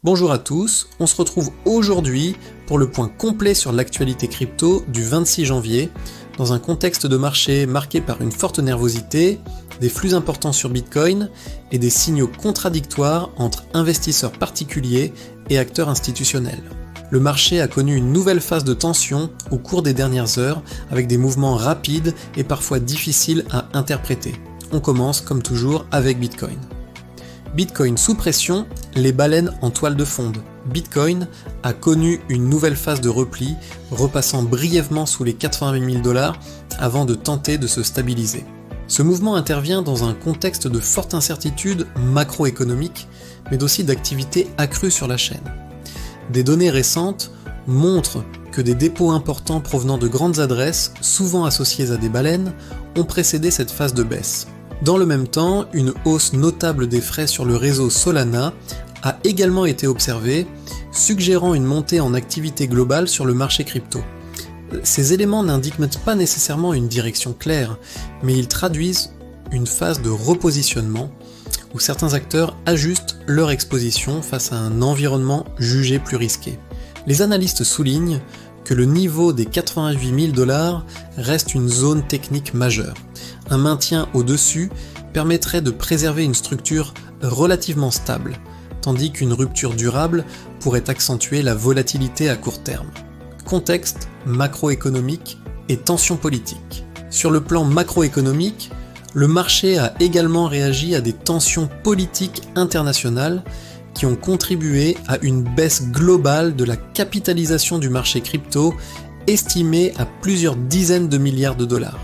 Bonjour à tous, on se retrouve aujourd'hui pour le point complet sur l'actualité crypto du 26 janvier, dans un contexte de marché marqué par une forte nervosité, des flux importants sur Bitcoin et des signaux contradictoires entre investisseurs particuliers et acteurs institutionnels. Le marché a connu une nouvelle phase de tension au cours des dernières heures, avec des mouvements rapides et parfois difficiles à interpréter. On commence comme toujours avec Bitcoin. Bitcoin sous pression, les baleines en toile de fond. Bitcoin a connu une nouvelle phase de repli, repassant brièvement sous les 88 000 $ avant de tenter de se stabiliser. Ce mouvement intervient dans un contexte de forte incertitude macroéconomique, mais aussi d'activité accrue sur la chaîne. Des données récentes montrent que des dépôts importants provenant de grandes adresses, souvent associées à des baleines, ont précédé cette phase de baisse. Dans le même temps, une hausse notable des frais sur le réseau Solana a également été observée, suggérant une montée en activité globale sur le marché crypto. Ces éléments n'indiquent pas nécessairement une direction claire, mais ils traduisent une phase de repositionnement où certains acteurs ajustent leur exposition face à un environnement jugé plus risqué. Les analystes soulignent que le niveau des 88 000 $ reste une zone technique majeure. Un maintien au-dessus permettrait de préserver une structure relativement stable, tandis qu'une rupture durable pourrait accentuer la volatilité à court terme. Contexte macroéconomique et tensions politiques. Sur le plan macroéconomique, le marché a également réagi à des tensions politiques internationales qui ont contribué à une baisse globale de la capitalisation du marché crypto estimée à plusieurs dizaines de milliards de dollars.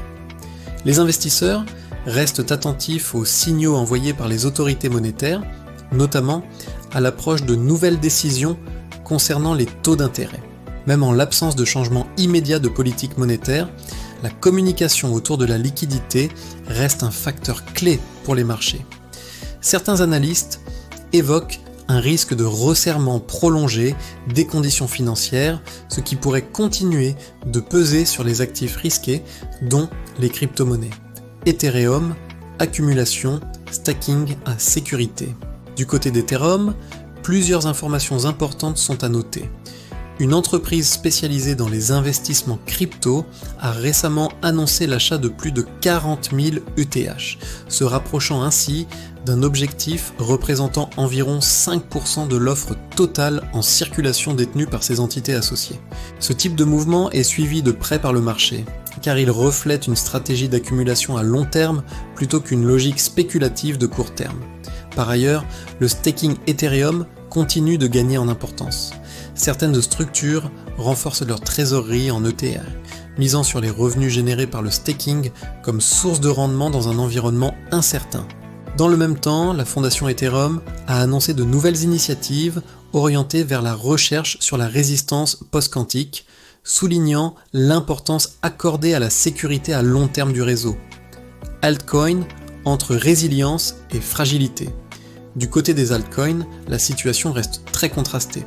Les investisseurs restent attentifs aux signaux envoyés par les autorités monétaires, notamment à l'approche de nouvelles décisions concernant les taux d'intérêt. Même en l'absence de changement immédiat de politique monétaire, la communication autour de la liquidité reste un facteur clé pour les marchés. Certains analystes évoquent un risque de resserrement prolongé des conditions financières, ce qui pourrait continuer de peser sur les actifs risqués, dont les crypto-monnaies. Ethereum, accumulation, stacking à sécurité. Du côté d'Ethereum, plusieurs informations importantes sont à noter. Une entreprise spécialisée dans les investissements crypto a récemment annoncé l'achat de plus de 40 000 ETH, se rapprochant ainsi d'un objectif représentant environ 5% de l'offre totale en circulation détenue par ces entités associées. Ce type de mouvement est suivi de près par le marché, car il reflète une stratégie d'accumulation à long terme plutôt qu'une logique spéculative de court terme. Par ailleurs, le staking Ethereum continue de gagner en importance. Certaines structures renforcent leur trésorerie en ETH, misant sur les revenus générés par le staking comme source de rendement dans un environnement incertain. Dans le même temps, la fondation Ethereum a annoncé de nouvelles initiatives orientées vers la recherche sur la résistance post-quantique, soulignant l'importance accordée à la sécurité à long terme du réseau. Altcoin entre résilience et fragilité. Du côté des altcoins, la situation reste très contrastée.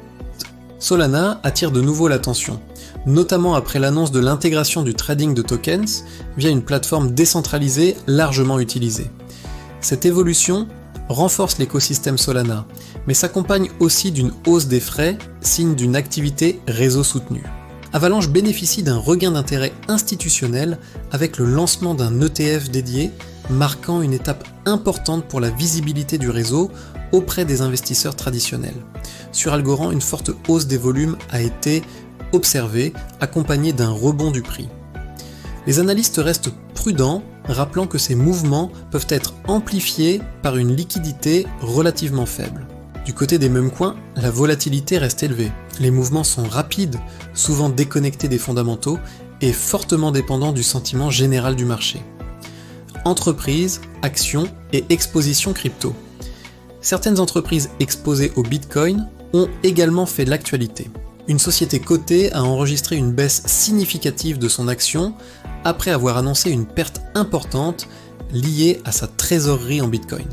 Solana attire de nouveau l'attention, notamment après l'annonce de l'intégration du trading de tokens via une plateforme décentralisée largement utilisée. Cette évolution renforce l'écosystème Solana, mais s'accompagne aussi d'une hausse des frais, signe d'une activité réseau soutenue. Avalanche bénéficie d'un regain d'intérêt institutionnel avec le lancement d'un ETF dédié, marquant une étape importante pour la visibilité du réseau auprès des investisseurs traditionnels. Sur Algorand, une forte hausse des volumes a été observée, accompagnée d'un rebond du prix. Les analystes restent prudents, rappelant que ces mouvements peuvent être amplifiés par une liquidité relativement faible. Du côté des mêmes coins, la volatilité reste élevée. Les mouvements sont rapides, souvent déconnectés des fondamentaux et fortement dépendants du sentiment général du marché. Entreprises, actions et expositions crypto. Certaines entreprises exposées au Bitcoin ont également fait l'actualité. Une société cotée a enregistré une baisse significative de son action après avoir annoncé une perte importante liée à sa trésorerie en Bitcoin.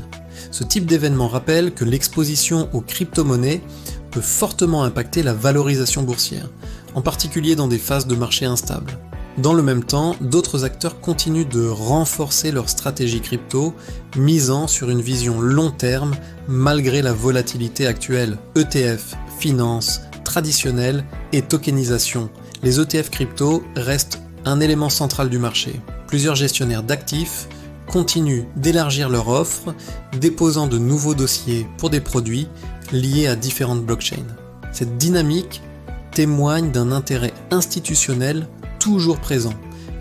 Ce type d'événement rappelle que l'exposition aux crypto-monnaies peut fortement impacter la valorisation boursière, en particulier dans des phases de marché instables. Dans le même temps, d'autres acteurs continuent de renforcer leur stratégie crypto, misant sur une vision long terme malgré la volatilité actuelle. ETF, finance, traditionnelle et tokenisation. Les ETF crypto restent un élément central du marché. Plusieurs gestionnaires d'actifs continuent d'élargir leur offre, déposant de nouveaux dossiers pour des produits liés à différentes blockchains. Cette dynamique témoigne d'un intérêt institutionnel toujours présent,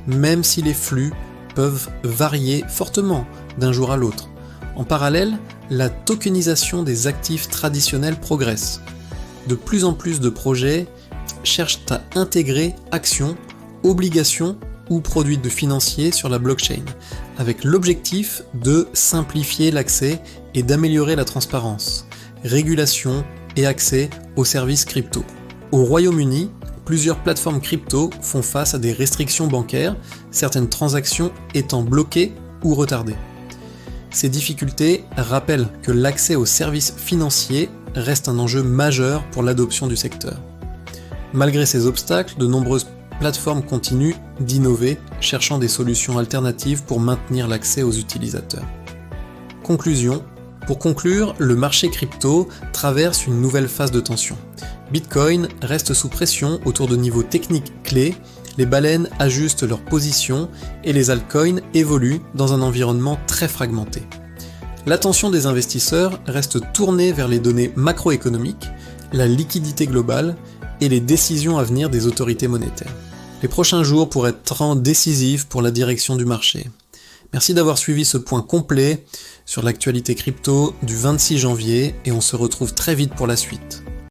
même si les flux peuvent varier fortement d'un jour à l'autre. En parallèle, la tokenisation des actifs traditionnels progresse. De plus en plus de projets cherchent à intégrer actions, obligations ou produits financiers sur la blockchain, avec l'objectif de simplifier l'accès et d'améliorer la transparence, régulation et accès aux services crypto. Au Royaume-Uni, plusieurs plateformes crypto font face à des restrictions bancaires, certaines transactions étant bloquées ou retardées. Ces difficultés rappellent que l'accès aux services financiers reste un enjeu majeur pour l'adoption du secteur. Malgré ces obstacles, de nombreuses plateformes continuent d'innover, cherchant des solutions alternatives pour maintenir l'accès aux utilisateurs. Conclusion. Pour conclure, le marché crypto traverse une nouvelle phase de tension. Bitcoin reste sous pression autour de niveaux techniques clés, les baleines ajustent leur position et les altcoins évoluent dans un environnement très fragmenté. L'attention des investisseurs reste tournée vers les données macroéconomiques, la liquidité globale et les décisions à venir des autorités monétaires. Les prochains jours pourraient être décisifs pour la direction du marché. Merci d'avoir suivi ce point complet sur l'actualité crypto du 26 janvier et on se retrouve très vite pour la suite.